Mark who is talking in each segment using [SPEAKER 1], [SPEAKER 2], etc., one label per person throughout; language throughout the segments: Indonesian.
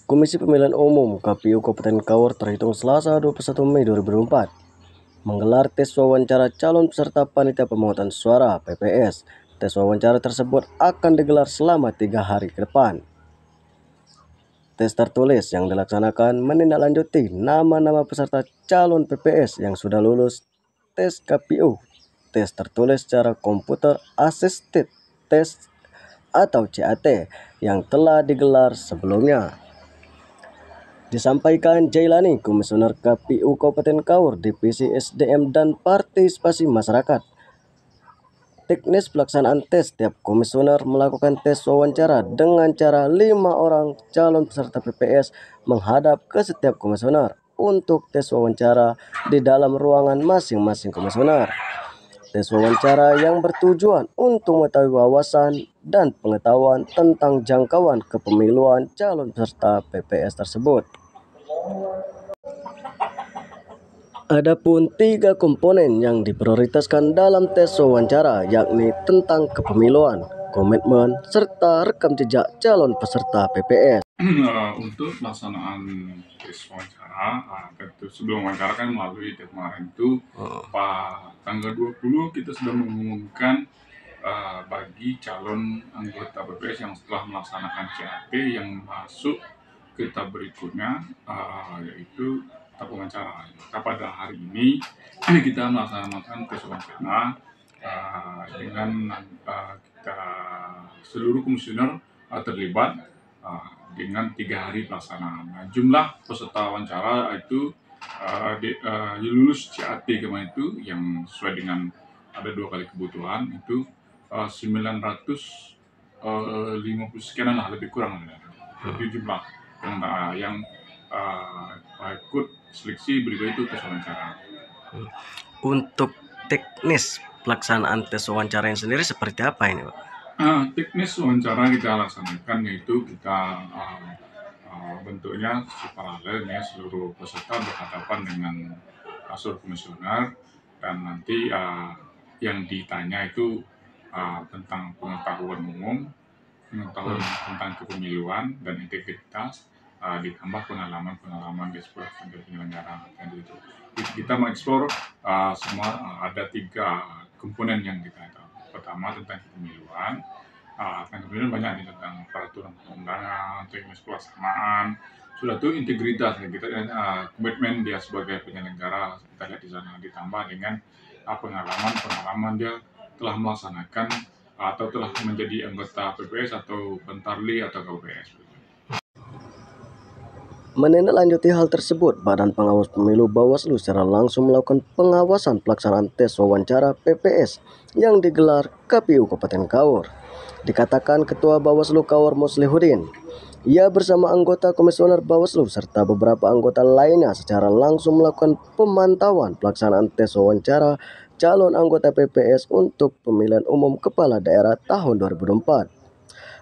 [SPEAKER 1] Komisi Pemilihan Umum KPU Kabupaten Kaur terhitung Selasa 21 Mei 2024 menggelar tes wawancara calon peserta panitia pemungutan suara (PPS). Tes wawancara tersebut akan digelar selama 3 hari ke depan. Tes tertulis yang dilaksanakan menindaklanjuti nama-nama peserta calon PPS yang sudah lulus tes KPU. Tes tertulis secara komputer assisted test atau CAT yang telah digelar sebelumnya. Disampaikan Jailani, Komisioner KPU Kabupaten Kaur, Divisi SDM dan Partisipasi Masyarakat. Teknis pelaksanaan tes, setiap komisioner melakukan tes wawancara dengan cara 5 orang calon peserta PPS menghadap ke setiap komisioner untuk tes wawancara di dalam ruangan masing-masing komisioner. Tes wawancara yang bertujuan untuk mengetahui wawasan dan pengetahuan tentang jangkauan kepemiluan calon peserta PPS tersebut. Adapun 3 komponen yang diprioritaskan dalam tes wawancara, yakni tentang kepemiluan, komitmen, serta rekam jejak calon peserta PPS.
[SPEAKER 2] Untuk pelaksanaan tes wawancara, tentu sebelum wawancara kan melalui tes kemarin itu, tanggal 20 kita sudah mengumumkan bagi calon anggota PPS yang setelah melaksanakan CAT yang masuk ke tahap berikutnya, yaitu tahap wawancara. Maka pada hari ini kita melaksanakan tes wawancara dengan kita seluruh komisioner terlibat dengan 3 hari pelaksanaan. Nah, jumlah peserta wawancara itu lulus CAT kemarin itu yang sesuai dengan ada 2 kali kebutuhan itu 950 sekian lah, lebih kurang itu jumlah yang ikut seleksi berikut itu tes wawancara.
[SPEAKER 1] Untuk teknis pelaksanaan tes wawancara yang sendiri seperti apa ini, Pak?
[SPEAKER 2] Teknis wawancara kita laksanakan yaitu kita bentuknya paralel ya, seluruh peserta berhadapan dengan seluruh komisioner dan nanti yang ditanya itu tentang pengetahuan umum, pengetahuan tentang kepemiluan dan integritas, ditambah pengalaman di sebuah penyelenggara. Itu kita mengeksplor semua ada 3 komponen yang kita tahu. Pertama tentang kepemiluan, kemudian banyak tentang peraturan perundangan, teknis pelaksanaan, sudah itu integritas ya, kita komitmen dia sebagai penyelenggara kita lihat di sana, ditambah dengan pengalaman dia telah melaksanakan atau telah menjadi anggota PPS atau Bentarli atau KPS.
[SPEAKER 1] Menindaklanjuti hal tersebut, Badan Pengawas Pemilu Bawaslu secara langsung melakukan pengawasan pelaksanaan tes wawancara PPS yang digelar KPU Kabupaten Kaur. Dikatakan Ketua Bawaslu Kaur Muslihuddin, ia bersama anggota komisioner Bawaslu serta beberapa anggota lainnya secara langsung melakukan pemantauan pelaksanaan tes wawancara calon anggota PPS untuk pemilihan umum kepala daerah tahun 2024.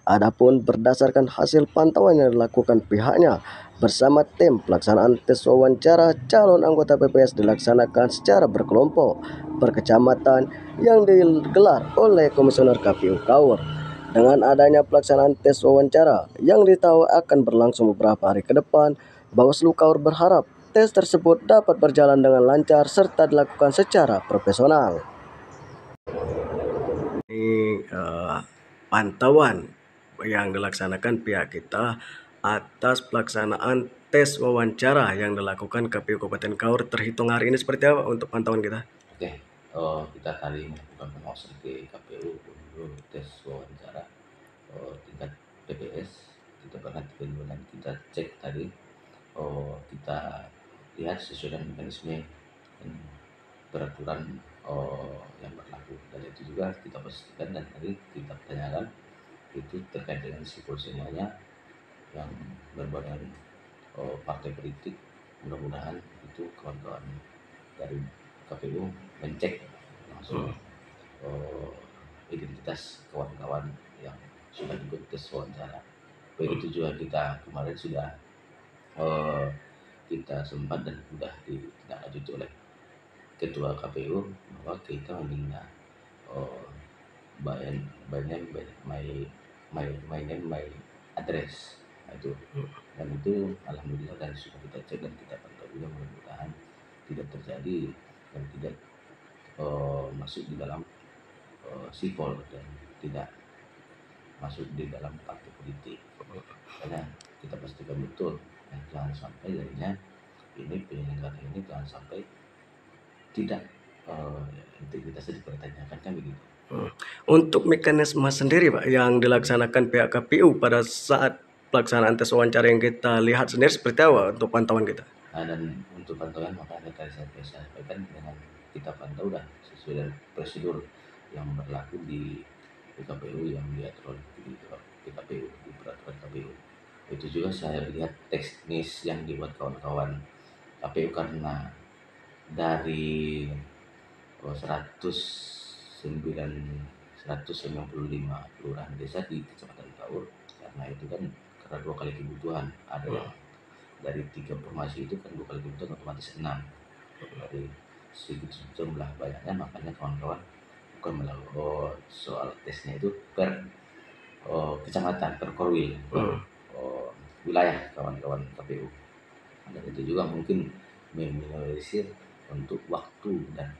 [SPEAKER 1] Adapun berdasarkan hasil pantauan yang dilakukan pihaknya bersama tim, pelaksanaan tes wawancara calon anggota PPS dilaksanakan secara berkelompok berkecamatan yang digelar oleh Komisioner KPU Kaur. Dengan adanya pelaksanaan tes wawancara yang ditahu akan berlangsung beberapa hari ke depan, Bawaslu Kaur berharap tes tersebut dapat berjalan dengan lancar serta dilakukan secara profesional. Ini pantauan yang dilaksanakan pihak kita atas pelaksanaan tes wawancara yang dilakukan KPU Kabupaten Kaur terhitung hari ini seperti apa untuk pantauan kita?
[SPEAKER 3] Oke, kita kali melakukan pengawasan ke KPU untuk tes wawancara tingkat PPS. Kita pernah 3 bulan kita cek tadi, kita lihat sesuai dengan mekanisme dan peraturan yang berlaku, dan itu juga kita pastikan dan tadi kita tanyakan itu terkait dengan sipol-sipolnya yang berbadan partai politik. Mudah-mudahan itu kawan-kawan dari KPU mencek langsung identitas kawan-kawan yang sudah ikut tes wawancara. Begitu juga kita kemarin sudah kita sempat dan sudah ditindaklanjuti oleh Ketua KPU bahwa kita meminta my name, my address Nah, itu dan itu alhamdulillah dan sudah kita cek dan kita pantau juga, mudah-mudahan tidak terjadi dan tidak masuk di dalam sipol dan tidak masuk di dalam partai politik. Karena kita pastikan betul, jangan sampai jadinya ini penyelenggara ini jangan sampai tidak integritasnya dipertanyakan, kan begitu.
[SPEAKER 1] Untuk mekanisme sendiri Pak yang dilaksanakan pihak KPU pada saat pelaksanaan tes wawancara yang kita lihat sendiri seperti apa untuk pantauan kita?
[SPEAKER 3] Nah, dan untuk pantauan makanya tadi saya sampaikan dengan kita pantau dah sesuai dengan prosedur yang berlaku di PKPU yang diatur di PKPU, di peraturan KPU. Itu juga saya lihat teknis yang dibuat kawan-kawan KPU, karena dari 195 kelurahan desa di Kecamatan Kaur, karena itu kan karena 2 kali kebutuhan, ada yang dari 3 formasi itu kan 2 kali kebutuhan otomatis 6 dari segitu jumlah banyaknya, makanya kawan-kawan bukan melakukan soal tesnya itu per kecamatan, per korwil, wilayah kawan-kawan KPU. Dan itu juga mungkin meminimalisir untuk waktu dan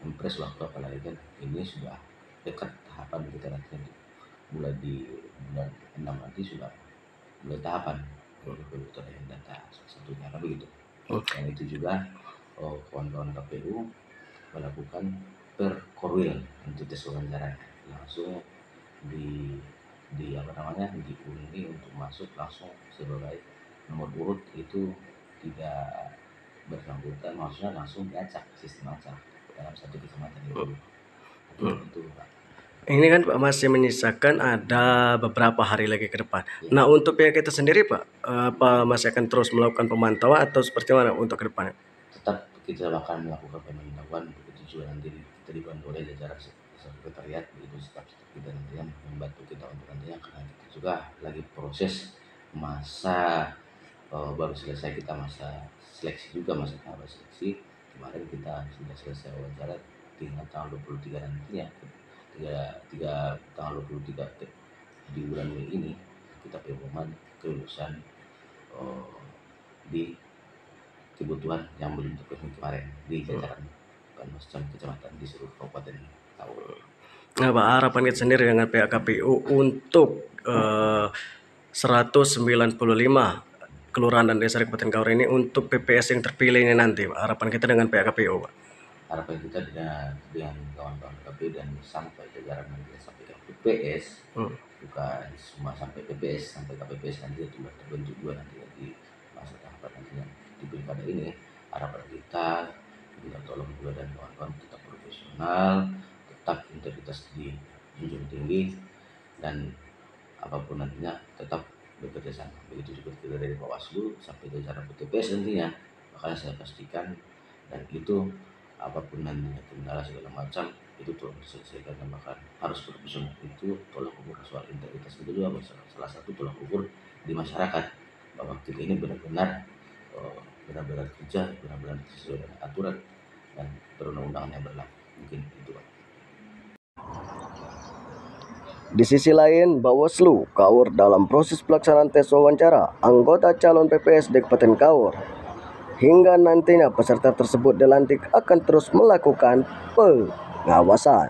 [SPEAKER 3] mempres waktu, apalagi kan ini sudah dekat tahapan kita nanti mulai di bulan 6 nanti sudah mulai tahapan pemutusan data salah satunya, kan begitu. Dan itu juga kawan-kawan KPU melakukan per korwil untuk tes wawancara, langsung di apa namanya diundi untuk masuk langsung sebagai nomor urut, itu tidak bersangkutan, maksudnya langsung diacak, sistem acak dalam satu kecamatan itu. Itu Pak.
[SPEAKER 1] Ini kan Pak masih menyisakan ada beberapa hari lagi ke depan. Nah untuk pihak kita sendiri Pak, apa masih akan terus melakukan pemantauan atau seperti mana untuk ke depannya?
[SPEAKER 3] Tetap kita akan melakukan pemantauan, begitu juga nanti kita dibantu oleh jajaran sekretariat, begitu staf kita nanti yang membantu kita untuk nantinya, karena kita juga lagi proses masa baru selesai kita masa seleksi juga, masa tahap seleksi. Kemarin kita sudah selesai wawancara, tinggal tanggal 23 nantinya, tanggal 23 di bulan Mei ini kita pengumuman kelulusan di kebutuhan yang belum terpenuhi kemarin di jajaran Panwascam kecamatan di seluruh Kabupaten Kaur.
[SPEAKER 1] Nah Pak, harapan kita sendiri dengan pihak KPU untuk 195 kelurahan dan desa di Kabupaten Kaur ini untuk PPS yang terpilih ini nanti Pak, harapan kita dengan pihak KPU Pak.
[SPEAKER 3] Harapan kita dengan kawan-kawan KPU dan sampai jajaran nanti sampai ke PPS, bukan cuma sampai PPS, sampai ke PPS nanti itu terbentuk juga nanti di masa tahapan nantinya di pilkada ini. Harapan kita minta tolong juga dan kawan-kawan tetap profesional, tetap integritas dijunjung tinggi, dan apapun nantinya tetap bekerja sama. Begitu juga kita dari Bawaslu sampai jajaran PTPS nantinya. Makanya saya pastikan, dan itu apapun nantinya kendala segala macam itu tolong diselesaikan, dan bahkan harus profesional. Itu tolak ukur soal integritas itu juga salah satu tolak ukur di masyarakat, bahwa kita ini benar-benar kerja, benar-benar sesuai dengan aturan dan perundang-undangan yang berlaku. Mungkin itu Pak.
[SPEAKER 1] Di sisi lain, Bawaslu Kaur dalam proses pelaksanaan tes wawancara anggota calon PPS di Kabupaten Kaur. Hingga nantinya peserta tersebut dilantik akan terus melakukan pengawasan.